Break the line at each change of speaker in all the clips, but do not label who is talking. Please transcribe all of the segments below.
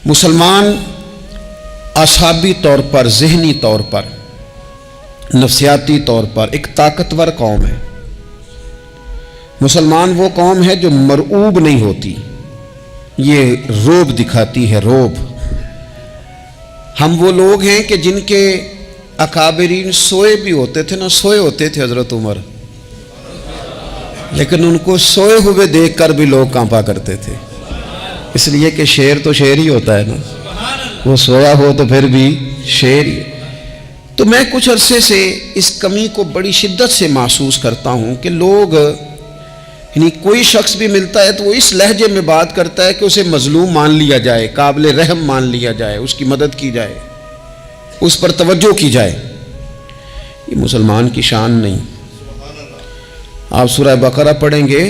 مسلمان اعصابی طور پر، ذہنی طور پر، نفسیاتی طور پر ایک طاقتور قوم ہے۔ مسلمان وہ قوم ہے جو مرعوب نہیں ہوتی، یہ روب دکھاتی ہے، روب۔ ہم وہ لوگ ہیں کہ جن کے اکابرین سوئے بھی ہوتے تھے نا، سوئے ہوتے تھے حضرت عمر، لیکن ان کو سوئے ہوئے دیکھ کر بھی لوگ کانپا کرتے تھے، اس لیے کہ شیر تو شیر ہی ہوتا ہے نا، وہ سویا ہو تو پھر بھی شیر ہی۔ تو میں کچھ عرصے سے اس کمی کو بڑی شدت سے محسوس کرتا ہوں کہ لوگ، یعنی کوئی شخص بھی ملتا ہے تو وہ اس لہجے میں بات کرتا ہے کہ اسے مظلوم مان لیا جائے، قابل رحم مان لیا جائے، اس کی مدد کی جائے، اس پر توجہ کی جائے۔ یہ مسلمان کی شان نہیں۔ آپ سورہ بقرہ پڑھیں گے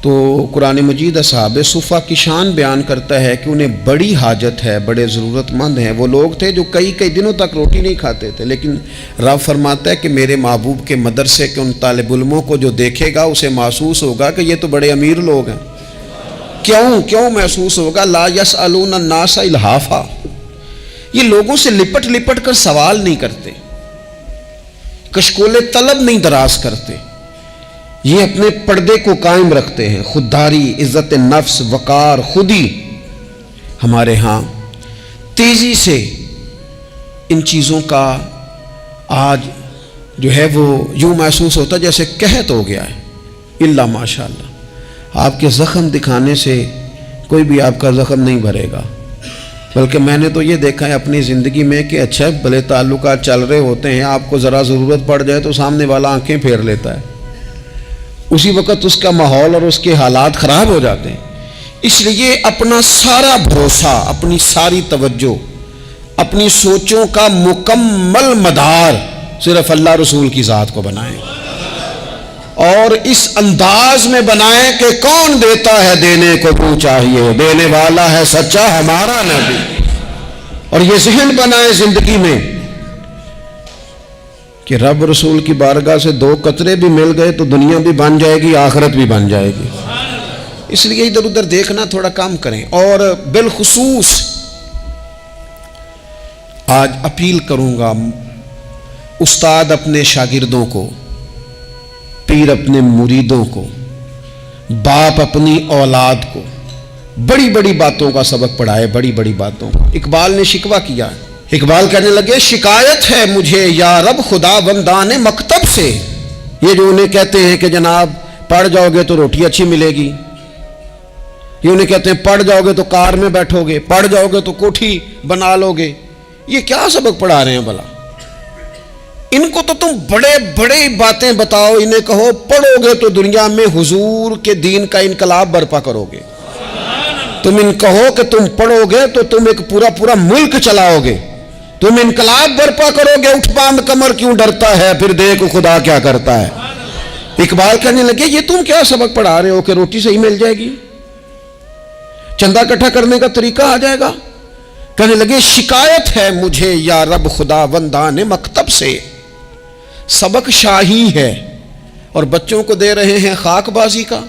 تو قرآن مجید اصحاب صفہ کی شان بیان کرتا ہے کہ انہیں بڑی حاجت ہے، بڑے ضرورت مند ہیں۔ وہ لوگ تھے جو کئی دنوں تک روٹی نہیں کھاتے تھے، لیکن رب فرماتا ہے کہ میرے محبوب کے مدرسے کے ان طالب علموں کو جو دیکھے گا اسے محسوس ہوگا کہ یہ تو بڑے امیر لوگ ہیں۔ کیوں محسوس ہوگا؟ لا یسألون الناس الحافا، یہ لوگوں سے لپٹ کر سوال نہیں کرتے، کشکول طلب نہیں دراز کرتے، یہ اپنے پردے کو قائم رکھتے ہیں۔ خودداری، عزت نفس، وقار، خودی ہمارے ہاں تیزی سے ان چیزوں کا آج جو ہے وہ یوں محسوس ہوتا جیسے قحط ہو گیا ہے۔ اللہ ماشاءاللہ، آپ کے زخم دکھانے سے کوئی بھی آپ کا زخم نہیں بھرے گا، بلکہ میں نے تو یہ دیکھا ہے اپنی زندگی میں کہ اچھا بھلے تعلقات چل رہے ہوتے ہیں، آپ کو ذرا ضرورت پڑ جائے تو سامنے والا آنکھیں پھیر لیتا ہے، اسی وقت اس کا ماحول اور اس کے حالات خراب ہو جاتے ہیں۔ اس لیے اپنا سارا بھروسہ، اپنی ساری توجہ، اپنی سوچوں کا مکمل مدار صرف اللہ رسول کی ذات کو بنائیں، اور اس انداز میں بنائیں کہ کون دیتا ہے دینے کو تو چاہیے، دینے والا ہے سچا ہمارا نبی۔ اور یہ ذہن بنائیں زندگی میں کہ رب رسول کی بارگاہ سے 2 قطرے بھی مل گئے تو دنیا بھی بن جائے گی، آخرت بھی بن جائے گی۔ اس لیے ادھر ادھر دیکھنا تھوڑا کم کریں۔ اور بالخصوص آج اپیل کروں گا، استاد اپنے شاگردوں کو، پیر اپنے مریدوں کو، باپ اپنی اولاد کو بڑی بڑی باتوں کا سبق پڑھائے، بڑی بڑی باتوں کا۔ اقبال نے شکوہ کیا، اقبال کہنے لگے شکایت ہے مجھے یا رب خدا بندان مکتب سے، یہ جو انہیں کہتے ہیں کہ جناب پڑھ جاؤ گے تو روٹی اچھی ملے گی، یہ انہیں کہتے ہیں پڑھ جاؤ گے تو کار میں بیٹھو گے، پڑھ جاؤ گے تو کوٹھی بنا لو گے، یہ کیا سبق پڑھا رہے ہیں بھلا؟ ان کو تو تم بڑے باتیں بتاؤ، انہیں کہو پڑھو گے تو دنیا میں حضور کے دین کا انقلاب برپا کرو گے، تم ان کہو کہ تم پڑھو گے تو تم ایک پورا ملک چلاؤ گے، تم انقلاب برپا کرو گے، اٹھ باندھ کمر کیوں ڈرتا ہے، پھر دیکھ خدا کیا کرتا ہے۔ اقبال کہنے لگے یہ تم کیا سبق پڑھا رہے ہو کہ روٹی صحیح مل جائے گی، چندہ اکٹھا کرنے کا طریقہ آ جائے گا؟ کہنے لگے شکایت ہے مجھے یا رب خدا بندان مکتب سے، سبق شاہی ہے اور بچوں کو دے رہے ہیں خاک بازی کا۔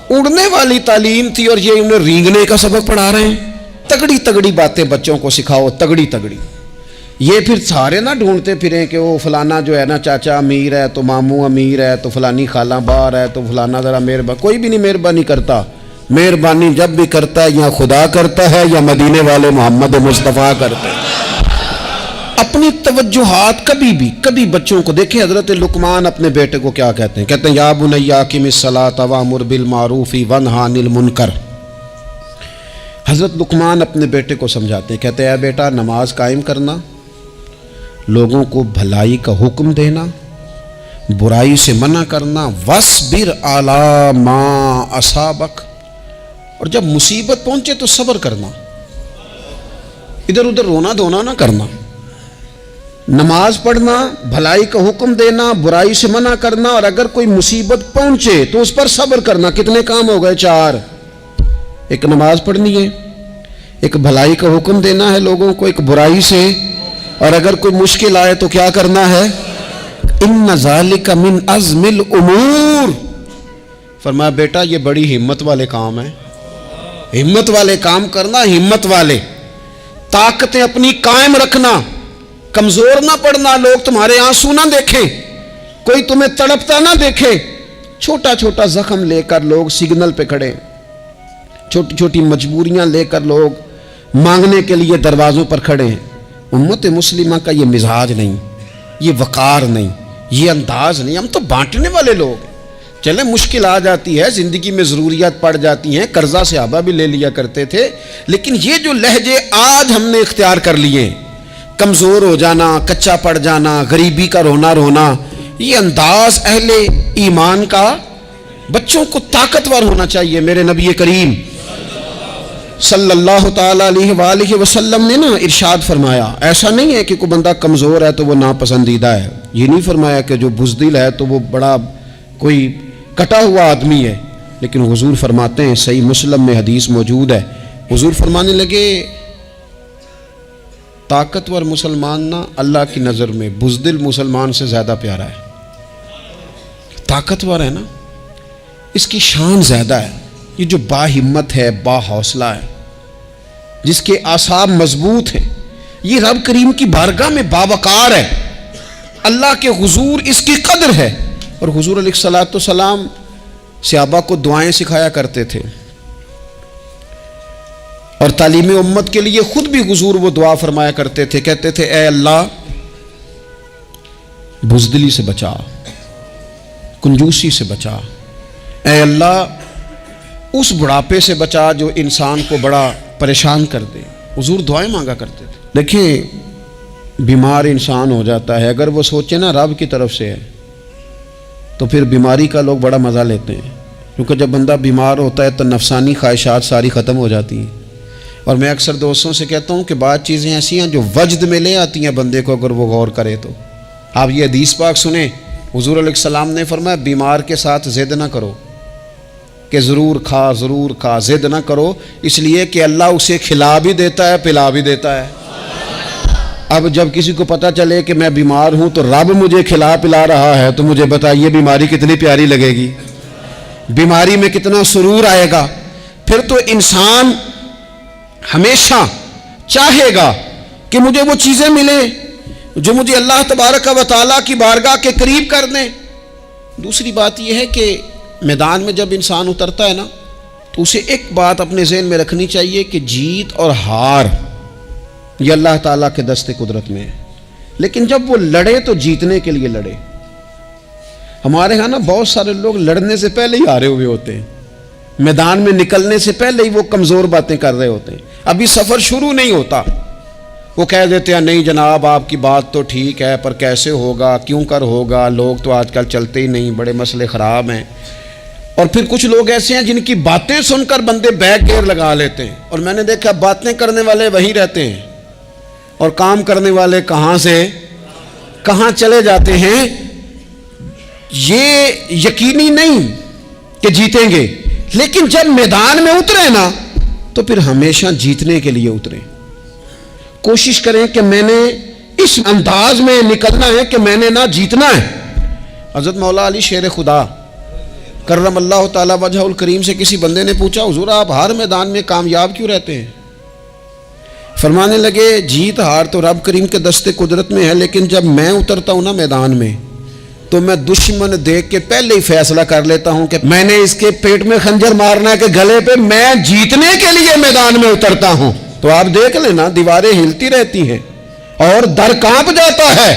اڑنے والی تعلیم تھی اور یہ انہیں رینگنے کا سبق پڑھا رہے ہیں۔ تگڑی باتیں بچوں کو سکھاؤ، تگڑی۔ یہ پھر سارے نہ ڈھونڈتے پھریں کہ وہ فلانا جو ہے نا چاچا امیر ہے تو ماموں امیر ہے تو فلانی خالہ باہر ہے تو فلانا ذرا مہربانی، کوئی بھی نہیں مہربانی کرتا۔ مہربانی جب بھی کرتا ہے یا خدا کرتا ہے یا مدینے والے محمد مصطفیٰ کرتے ہیں۔ اپنی توجہات کبھی بچوں کو دیکھیں، حضرت لقمان اپنے بیٹے کو کیا کہتے ہیں یا بنی اقم الصلاۃ وامر بالمعروف وانہی عن المنکر۔ حضرت لقمان اپنے بیٹے کو سمجھاتے ہیں، کہتے ہیں اے بیٹا نماز قائم کرنا، لوگوں کو بھلائی کا حکم دینا، برائی سے منع کرنا، وَاصْبِرْ عَلَىٰ مَا أَصَابَكَ، اور جب مصیبت پہنچے تو صبر کرنا، ادھر ادھر رونا دھونا نہ کرنا، نماز پڑھنا، بھلائی کا حکم دینا، برائی سے منع کرنا، اور اگر کوئی مصیبت پہنچے تو اس پر صبر کرنا۔ کتنے کام ہو گئے؟ 4۔ ایک نماز پڑھنی ہے، ایک بھلائی کا حکم دینا ہے لوگوں کو، ایک برائی سے، اور اگر کوئی مشکل آئے تو کیا کرنا ہے؟ ان ذالک من عزم الامور، فرمایا بیٹا یہ بڑی ہمت والے کام ہیں، ہمت والے کام کرنا، ہمت والے، طاقتیں اپنی قائم رکھنا، کمزور نہ پڑنا، لوگ تمہارے آنسو نہ دیکھیں، کوئی تمہیں تڑپتا نہ دیکھے، چھوٹا چھوٹا زخم لے کر لوگ سگنل پہ کھڑے، چھوٹی چھوٹی مجبوریاں لے کر لوگ مانگنے کے لیے دروازوں پر کھڑے ہیں۔ امت مسلمہ کا یہ مزاج نہیں، یہ وقار نہیں، یہ انداز نہیں، ہم تو بانٹنے والے لوگ ہیں۔ چلیں مشکل آ جاتی ہے، زندگی میں ضروریات پڑ جاتی ہیں، قرضہ صحابہ بھی لے لیا کرتے تھے، لیکن یہ جو لہجے آج ہم نے اختیار کر لیے، کمزور ہو جانا، کچا پڑ جانا، غریبی کا رونا رونا، یہ انداز اہل ایمان کا، بچوں کو طاقتور ہونا چاہیے۔ میرے نبی کریم صلی اللہ تعالیٰ علیہ وآلہ وسلم نے نا ارشاد فرمایا، ایسا نہیں ہے کہ کوئی بندہ کمزور ہے تو وہ ناپسندیدہ ہے، یہ نہیں فرمایا کہ جو بزدل ہے تو وہ بڑا کوئی کٹا ہوا آدمی ہے، لیکن حضور فرماتے ہیں، صحیح مسلم میں حدیث موجود ہے، حضور فرمانے لگے طاقتور مسلمان نا اللہ کی نظر میں بزدل مسلمان سے زیادہ پیارا ہے۔ طاقتور ہے نا، اس کی شان زیادہ ہے، یہ جو با ہمت ہے، با حوصلہ ہے، جس کے اعصاب مضبوط ہیں، یہ رب کریم کی بارگاہ میں باوقار ہے، اللہ کے حضور اس کی قدر ہے۔ اور حضور علیہ الصلوۃ والسلام صحابہ کو دعائیں سکھایا کرتے تھے، اور تعلیم امت کے لیے خود بھی حضور وہ دعا فرمایا کرتے تھے، کہتے تھے اے اللہ بزدلی سے بچا، کنجوسی سے بچا، اے اللہ اس بڑھاپے سے بچا جو انسان کو بڑا پریشان کر دے۔ حضور دعائیں مانگا کرتے تھے۔ دیکھیں بیمار انسان ہو جاتا ہے، اگر وہ سوچے نا رب کی طرف سے ہے تو پھر بیماری کا لوگ بڑا مزہ لیتے ہیں، کیونکہ جب بندہ بیمار ہوتا ہے تو نفسانی خواہشات ساری ختم ہو جاتی ہیں۔ اور میں اکثر دوستوں سے کہتا ہوں کہ بعض چیزیں ایسی ہیں جو وجد میں لے آتی ہیں بندے کو، اگر وہ غور کرے تو۔ آپ یہ حدیث پاک سنیں، حضور علیہ السلام نے فرمایا بیمار کے ساتھ ضد نہ کرو کہ ضرور کھا ضرور کھا، ضد نہ کرو، اس لیے کہ اللہ اسے کھلا بھی دیتا ہے پلا بھی دیتا ہے۔ اب جب کسی کو پتہ چلے کہ میں بیمار ہوں تو رب مجھے کھلا پلا رہا ہے تو مجھے بتائیے بیماری کتنی پیاری لگے گی، بیماری میں کتنا سرور آئے گا۔ پھر تو انسان ہمیشہ چاہے گا کہ مجھے وہ چیزیں ملیں جو مجھے اللہ تبارک و تعالیٰ کی بارگاہ کے قریب کر دیں۔ دوسری بات یہ ہے کہ میدان میں جب انسان اترتا ہے نا تو اسے ایک بات اپنے ذہن میں رکھنی چاہیے کہ جیت اور ہار یہ اللہ تعالیٰ کے دست قدرت میں ہے، لیکن جب وہ لڑے تو جیتنے کے لیے لڑے۔ ہمارے ہاں نا بہت سارے لوگ لڑنے سے پہلے ہی ہارے ہوئے ہوتے ہیں، میدان میں نکلنے سے پہلے ہی وہ کمزور باتیں کر رہے ہوتے ہیں، ابھی سفر شروع نہیں ہوتا، وہ کہہ دیتے ہیں نہیں جناب آپ کی بات تو ٹھیک ہے پر کیسے ہوگا، کیوں کر ہوگا، لوگ تو آج کل چلتے ہی نہیں، بڑے مسئلے خراب ہیں۔ اور پھر کچھ لوگ ایسے ہیں جن کی باتیں سن کر بندے بیک گیئر لگا لیتے ہیں، اور میں نے دیکھا باتیں کرنے والے وہیں رہتے ہیں اور کام کرنے والے کہاں سے کہاں چلے جاتے ہیں۔ یہ یقینی نہیں کہ جیتیں گے، لیکن جب میدان میں اترے نا تو پھر ہمیشہ جیتنے کے لیے اترے۔ کوشش کریں کہ میں نے اس انداز میں نکلنا ہے کہ میں نے نہ جیتنا ہے۔ حضرت مولا علی شیر خدا کرم اللہ تعالی وجہ الکریم سے کسی بندے نے پوچھا حضور آپ ہر میدان میں کامیاب کیوں رہتے ہیں؟ فرمانے لگے جیت ہار تو رب کریم کے دست قدرت میں ہے، لیکن جب میں اترتا ہوں نا میدان میں تو میں دشمن دیکھ کے پہلے ہی فیصلہ کر لیتا ہوں کہ میں نے اس کے پیٹ میں خنجر مارنا ہے کہ گلے پہ، میں جیتنے کے لیے میدان میں اترتا ہوں۔ تو آپ دیکھ لینا دیواریں ہلتی رہتی ہیں اور در کانپ جاتا ہے،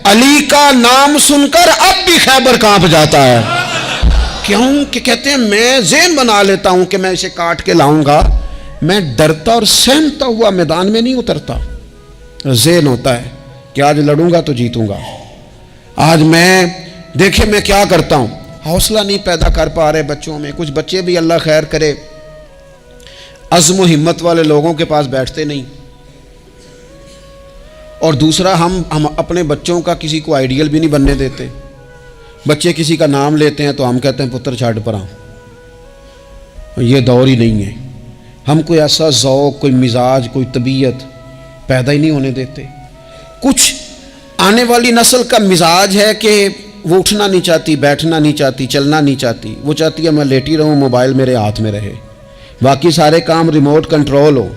علی کا نام سن کر اب بھی خیبر کانپ جاتا ہے۔ کیوں کہ کہتے ہیں میں ذہن بنا لیتا ہوں کہ میں اسے کاٹ کے لاؤں گا، میں ڈرتا اور سہمتا ہوا میدان میں نہیں اترتا۔ ذہن ہوتا ہے کہ آج لڑوں گا تو جیتوں گا، آج میں دیکھیں میں کیا کرتا ہوں۔ حوصلہ نہیں پیدا کر پا رہے بچوں میں، کچھ بچے بھی اللہ خیر کرے عزم و ہمت والے لوگوں کے پاس بیٹھتے نہیں، اور دوسرا ہم اپنے بچوں کا کسی کو آئیڈیل بھی نہیں بننے دیتے۔ بچے کسی کا نام لیتے ہیں تو ہم کہتے ہیں پتر چھاڑ پر آؤ، یہ دور ہی نہیں ہے۔ ہم کوئی ایسا ذوق، کوئی مزاج، کوئی طبیعت پیدا ہی نہیں ہونے دیتے۔ کچھ آنے والی نسل کا مزاج ہے کہ وہ اٹھنا نہیں چاہتی، بیٹھنا نہیں چاہتی، چلنا نہیں چاہتی، وہ چاہتی ہے میں لیٹی رہوں، موبائل میرے ہاتھ میں رہے۔ باقی سارے کام ریموٹ کنٹرول ہو